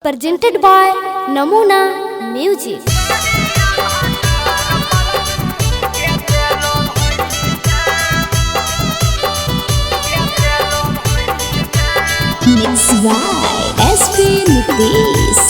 presented by Namuna Music. Mixed by SP Nitish.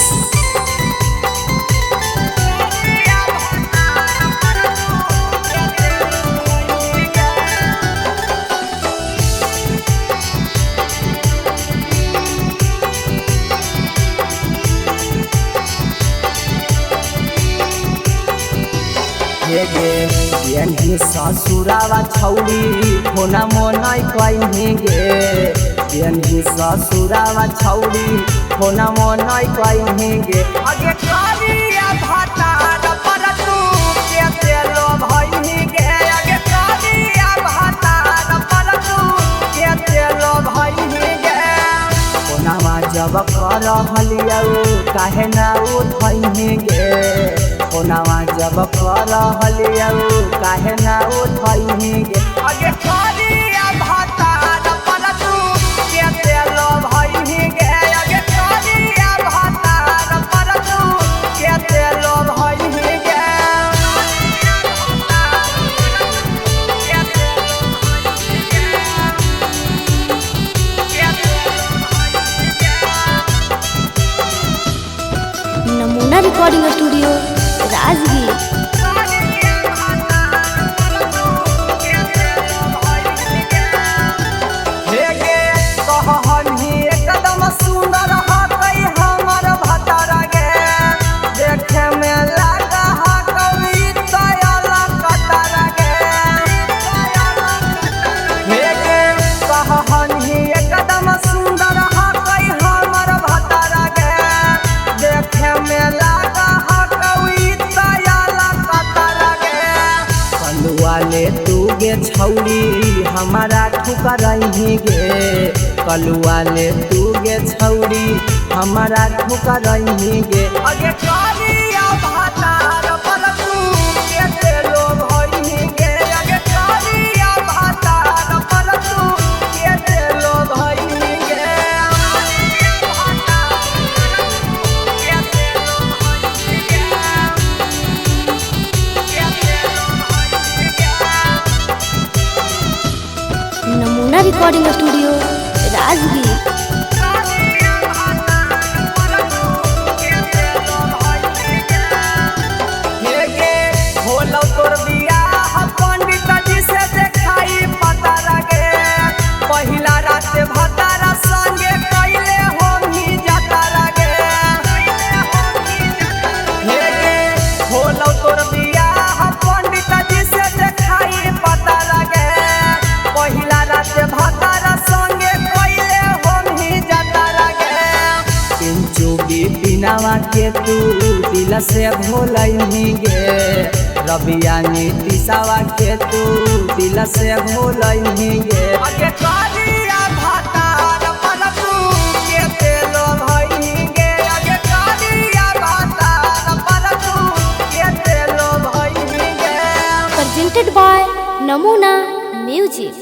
गे ससुरावा छौरी होना मोनाई कहीं गे ससुरावा छौरी होना मोनाई कहीं गे अगे करिया भातार पर तू केते लो भई गे अगे करिया भातार पर तू केते लो भई गे कोनावा जब कर हलियौ काहे ना उठई गे कोनावा जब कर हलियौ काहे ना उठई गे अगे करिया भातार पर तू केते लो भई गे अगे करिया भातार पर तू केते लो भई गे Namuna Recording Studio, Rajgir. एकदम सुंदर हई हमर भतार गे देखे में लागा कविता कतार गे कहनी एकदम सुंदर हई हमर भतार गे देखे में लागा कविता कतार गे कलुआ ले तू गे छौरी हमारा ठुकरही गे कलुआ ले तू गे छौरी हमारा ठुकरही गे अगे करिया भातार पर तू केते लो भई गे अगे करिया भातार पर तू केते लो भई गे Namuna Recording Studio, Rajgir. होलो तोर बियाह पंडित जी से देखाई पता लगे पहिला रात भतारा संगे कैले होमी जाता लगे होलो तोर बियाह पंडित जी से देखाई पता लगे पहिला रात भतारा संगे कैले होमी जाता लगे पिंचू बिपिनावा के तू दिल से भोलही गे रबिया नीतिशवा के तू दिल से भोलही गे अगे